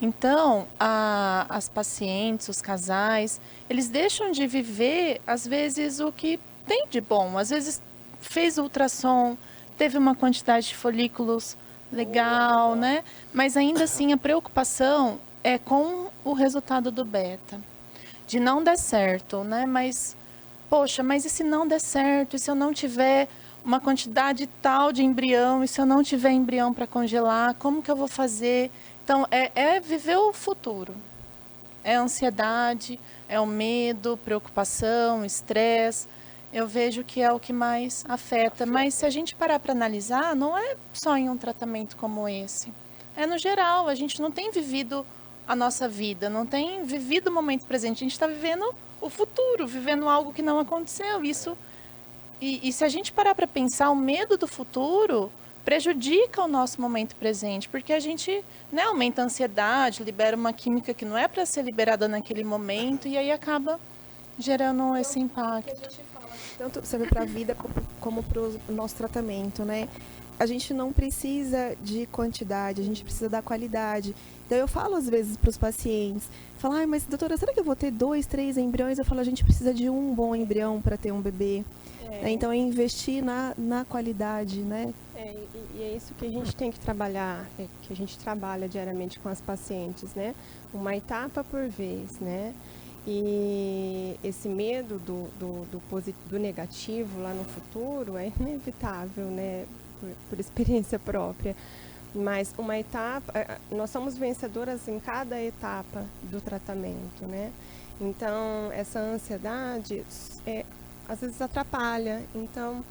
E: Então, as pacientes, os casais, eles deixam de viver, às vezes, o que tem de bom. Às vezes, fez ultrassom, teve uma quantidade de folículos legal, né? Mas ainda assim, a preocupação é com o resultado do beta. De não dar certo, né? Mas, poxa, mas e se não der certo? E se eu não tiver uma quantidade tal de embrião? E se eu não tiver embrião para congelar? Como que eu vou fazer? Então, é viver o futuro. É ansiedade, é o medo, preocupação, estresse. Eu vejo que é o que mais afeta. Mas se a gente parar para analisar, não é só em um tratamento como esse. É no geral, a gente não tem vivido a nossa vida, não tem vivido o momento presente. A gente está vivendo o futuro, vivendo algo que não aconteceu. Isso. E se a gente parar para pensar, o medo do futuro prejudica o nosso momento presente, porque a gente, né, aumenta a ansiedade, libera uma química que não é para ser liberada naquele momento e aí acaba gerando esse impacto.
C: Tanto serve para a vida como para o nosso tratamento, né? A gente não precisa de quantidade, a gente precisa da qualidade. Então eu falo às vezes para os pacientes, falam, mas doutora, será que eu vou ter 2, 3 embriões? Eu falo, a gente precisa de um bom embrião para ter um bebê. Então é investir na qualidade, né?
F: E é isso que a gente tem que trabalhar, que a gente trabalha diariamente com as pacientes, né? Uma etapa por vez, né? E esse medo do negativo lá no futuro é inevitável, né? Por experiência própria. Mas uma etapa, nós somos vencedoras em cada etapa do tratamento, né? Então, essa ansiedade às vezes atrapalha. Então,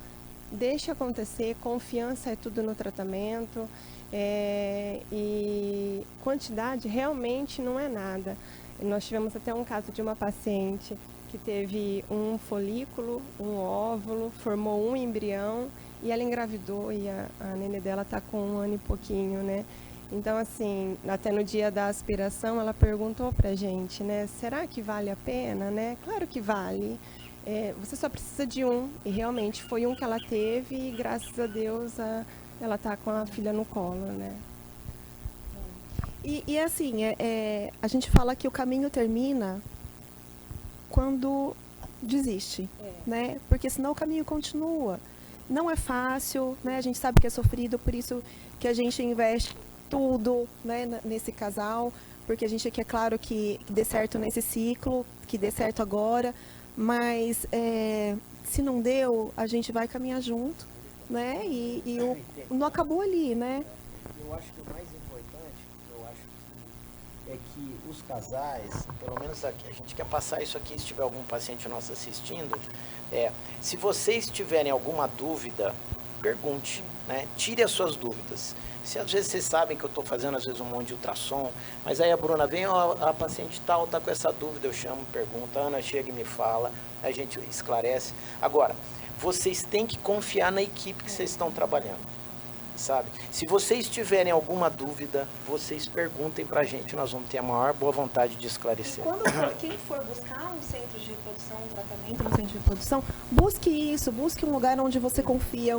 F: deixe acontecer, confiança é tudo no tratamento. E quantidade realmente não é nada. Nós tivemos até um caso de uma paciente que teve um folículo, um óvulo, formou um embrião e ela engravidou e a nenê dela está com 1 ano e pouquinho, né? Então, assim, até no dia da aspiração, ela perguntou pra gente, né? Será que vale a pena, né? Claro que vale. Você só precisa de um. E realmente foi um que ela teve e, graças a Deus, ela está com a filha no colo, né?
C: E assim, a gente fala que o caminho termina quando desiste, né? Porque senão o caminho continua. Não é fácil, né? A gente sabe que é sofrido, por isso que a gente investe tudo, né, nesse casal, porque a gente quer, claro, que dê certo nesse ciclo, que dê certo agora, mas se não deu, a gente vai caminhar junto, né? E não acabou ali, né?
B: Eu acho que o mais importante, é que os casais, pelo menos aqui, a gente quer passar isso aqui, se tiver algum paciente nosso assistindo, se vocês tiverem alguma dúvida, pergunte, né? Tire as suas dúvidas. Se às vezes vocês sabem que eu estou fazendo às vezes um monte de ultrassom, mas aí a Bruna vem, a paciente tal está com essa dúvida, eu chamo, pergunta, a Ana chega e me fala, a gente esclarece. Agora, vocês têm que confiar na equipe que vocês estão trabalhando, sabe? Se vocês tiverem alguma dúvida, vocês perguntem para a gente, nós vamos ter a maior boa vontade de esclarecer.
C: Quem for buscar um centro de reprodução, um tratamento no centro de reprodução, busque isso, busque um lugar onde você confia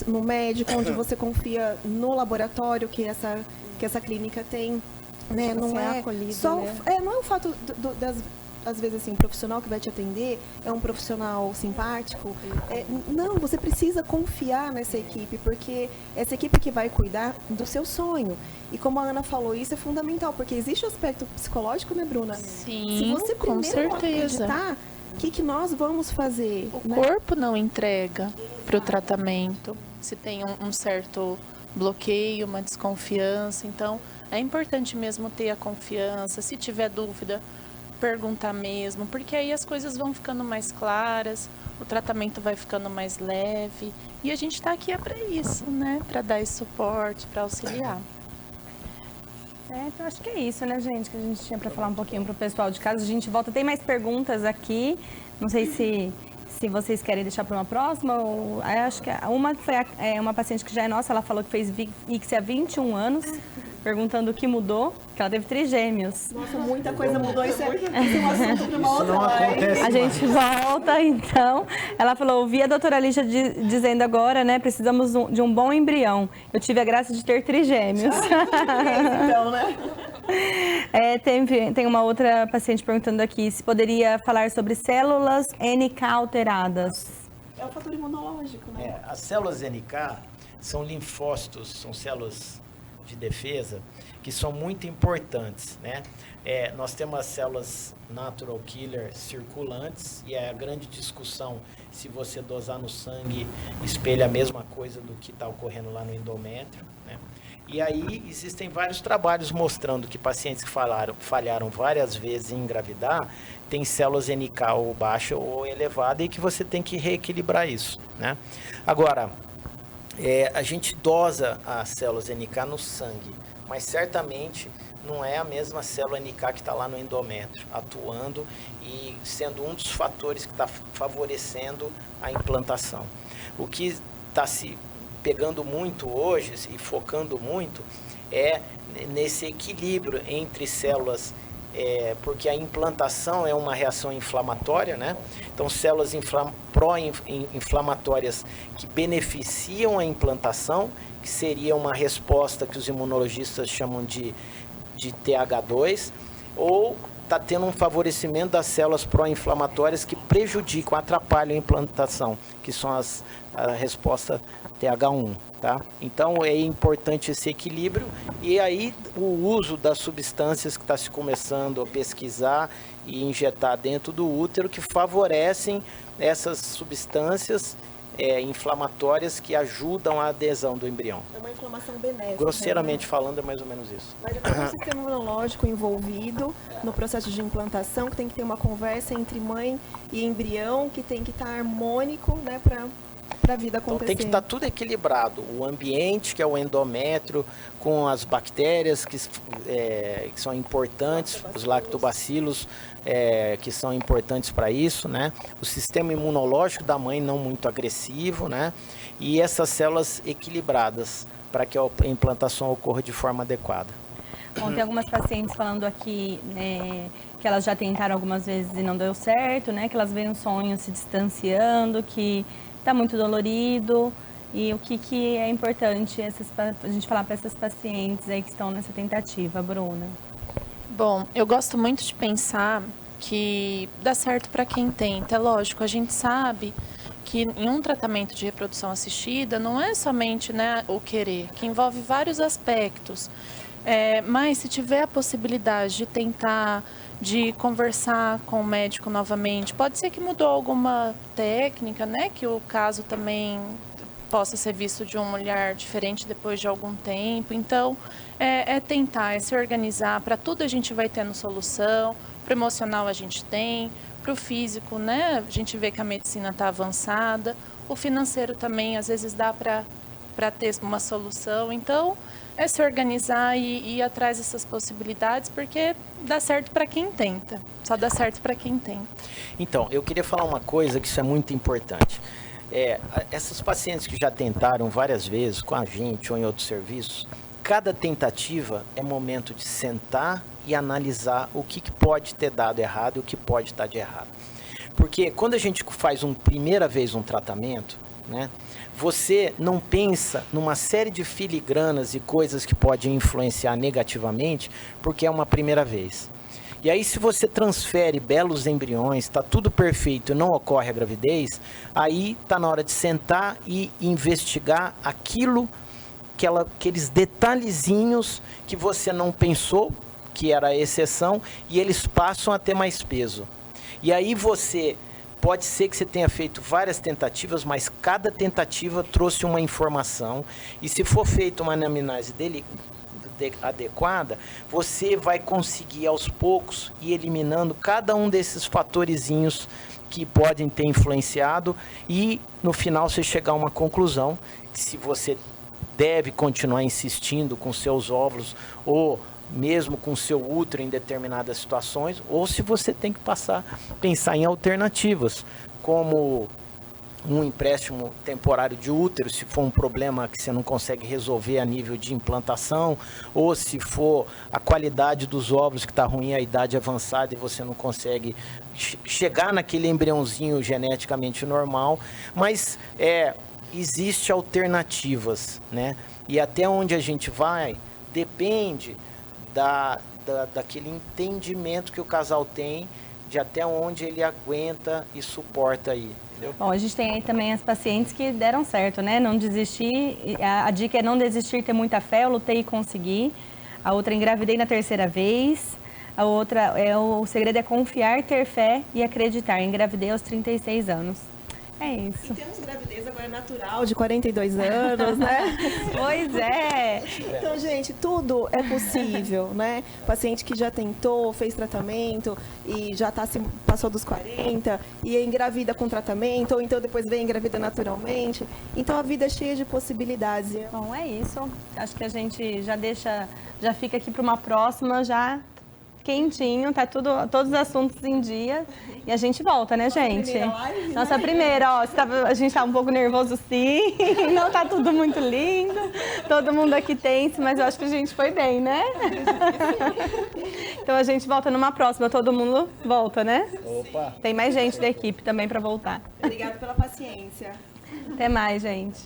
C: no médico, onde você confia no laboratório que essa clínica tem, né? Não é
F: acolhido,
C: só,
F: né?
C: Não é o fato às vezes assim, o profissional que vai te atender é um profissional simpático. Não, você precisa confiar nessa equipe, porque essa equipe que vai cuidar do seu sonho. E como a Ana falou, isso é fundamental, porque existe o aspecto psicológico, né, Bruna?
E: Sim,
C: Se você
E: com
C: primeiro
E: certeza.
C: acreditar, o que nós vamos fazer?
E: O
C: né?
E: corpo não entrega para o tratamento, se tem um certo bloqueio, uma desconfiança. Então, é importante mesmo ter a confiança. Se tiver dúvida, perguntar mesmo, porque aí as coisas vão ficando mais claras, o tratamento vai ficando mais leve. E a gente está aqui para isso, né? Para dar esse suporte, para auxiliar.
A: Então acho que é isso, né, gente, que a gente tinha para falar um pouquinho pro pessoal de casa. A gente volta, tem mais perguntas aqui, não sei se vocês querem deixar para uma próxima, ou acho que uma foi uma paciente que já é nossa, ela falou que fez ICSI há 21 anos, perguntando o que mudou, que ela teve trigêmeos.
C: Nossa, muita coisa mudou, isso é um assunto para uma outra live.
A: A gente volta, então. Ela falou, ouvi a doutora Lígia dizendo agora, né, precisamos de um bom embrião. Eu tive a graça de ter trigêmeos.
C: Então, né?
A: Tem uma outra paciente perguntando aqui se poderia falar sobre células NK alteradas.
C: É o fator imunológico, né?
B: As células NK são linfócitos, são células de defesa que são muito importantes, né? Nós temos as células natural killer circulantes e é a grande discussão se você dosar no sangue espelha a mesma coisa do que está ocorrendo lá no endométrio, né? E aí existem vários trabalhos mostrando que pacientes que falharam várias vezes em engravidar têm células NK ou baixa ou elevada e que você tem que reequilibrar isso, né? Agora, a gente dosa as células NK no sangue, mas certamente não é a mesma célula NK que está lá no endométrio, atuando e sendo um dos fatores que está favorecendo a implantação. O que está se pegando muito hoje e focando muito é nesse equilíbrio entre células, porque a implantação é uma reação inflamatória, né? Então, células pró-inflamatórias que beneficiam a implantação, que seria uma resposta que os imunologistas chamam de TH2, ou está tendo um favorecimento das células pró-inflamatórias que prejudicam, atrapalham a implantação, que são a resposta TH1, tá? Então é importante esse equilíbrio, e aí o uso das substâncias que está se começando a pesquisar e injetar dentro do útero, que favorecem essas substâncias inflamatórias que ajudam a adesão do embrião.
C: É uma inflamação benéfica.
B: Grosseiramente falando, é mais ou menos isso.
C: Mas tem um sistema imunológico envolvido no processo de implantação, que tem que ter uma conversa entre mãe e embrião, que tem que estar harmônico, né, para a vida acontecer.
B: Então tem que estar tudo equilibrado. O ambiente, que é o endométrio, com as bactérias que são importantes, os lactobacilos, que são importantes para isso, né? O sistema imunológico da mãe não muito agressivo, né? E essas células equilibradas para que a implantação ocorra de forma adequada.
A: Bom, tem algumas pacientes falando aqui que elas já tentaram algumas vezes e não deu certo, né? Que elas veem o sonho se distanciando, que está muito dolorido. E o que é importante a gente falar para essas pacientes aí que estão nessa tentativa, Bruna?
E: Bom, eu gosto muito de pensar que dá certo para quem tenta. É lógico, a gente sabe que em um tratamento de reprodução assistida não é somente, né, o querer, que envolve vários aspectos. Mas se tiver a possibilidade de tentar, de conversar com o médico novamente, pode ser que mudou alguma técnica, né, que o caso também possa ser visto de um olhar diferente depois de algum tempo. Então, tentar, se organizar. Para tudo a gente vai tendo solução. Para o emocional a gente tem, para o físico, né, a gente vê que a medicina está avançada. O financeiro também, às vezes, dá para ter uma solução. Então, é se organizar e ir atrás dessas possibilidades, porque dá certo para quem tenta. Só dá certo para quem tenta.
B: Então, eu queria falar uma coisa que isso é muito importante. Essas pacientes que já tentaram várias vezes com a gente ou em outros serviços, cada tentativa é momento de sentar e analisar o que pode ter dado errado e o que pode estar de errado. Porque quando a gente faz primeira vez um tratamento, né, você não pensa numa série de filigranas e coisas que podem influenciar negativamente, porque é uma primeira vez. E aí, se você transfere belos embriões, está tudo perfeito e não ocorre a gravidez, aí está na hora de sentar e investigar aqueles detalhezinhos que você não pensou, que era a exceção, e eles passam a ter mais peso. E aí pode ser que você tenha feito várias tentativas, mas cada tentativa trouxe uma informação, e se for feita uma anamnese adequada, você vai conseguir aos poucos ir eliminando cada um desses fatorizinhos que podem ter influenciado, e no final você chegar a uma conclusão que se você deve continuar insistindo com seus óvulos ou mesmo com seu útero em determinadas situações, ou se você tem que pensar em alternativas, como um empréstimo temporário de útero, se for um problema que você não consegue resolver a nível de implantação, ou se for a qualidade dos óvulos que está ruim, a idade avançada e você não consegue chegar naquele embriãozinho geneticamente normal, mas existe alternativas, né? E até onde a gente vai depende daquele entendimento que o casal tem, de até onde ele aguenta e suporta aí. Entendeu?
A: Bom, a gente tem aí também as pacientes que deram certo, né? Não desistir, a dica é não desistir, ter muita fé, eu lutei e consegui. A outra, engravidei na terceira vez. A outra, o segredo é confiar, ter fé e acreditar. Engravidei aos 36 anos. É isso.
C: E temos gravidez agora natural de 42 anos, né?
A: Pois é.
C: Então, gente, tudo é possível, né? Paciente que já tentou, fez tratamento e já passou dos 40 e engravida com tratamento, ou então depois vem engravida naturalmente. Então, a vida é cheia de possibilidades.
A: Bom, é isso. Acho que a gente já fica aqui para uma próxima, já quentinho, tá todos os assuntos em dia. E a gente volta, né, gente?
C: Primeira live,
A: Nossa
C: né?
A: primeira, ó, a gente tá um pouco nervoso sim, não tá tudo muito lindo, todo mundo aqui tenso, mas eu acho que a gente foi bem, né? Então a gente volta numa próxima, todo mundo volta, né?
B: Opa!
A: Tem mais gente da equipe também para voltar.
C: Obrigada pela paciência.
A: Até mais, gente.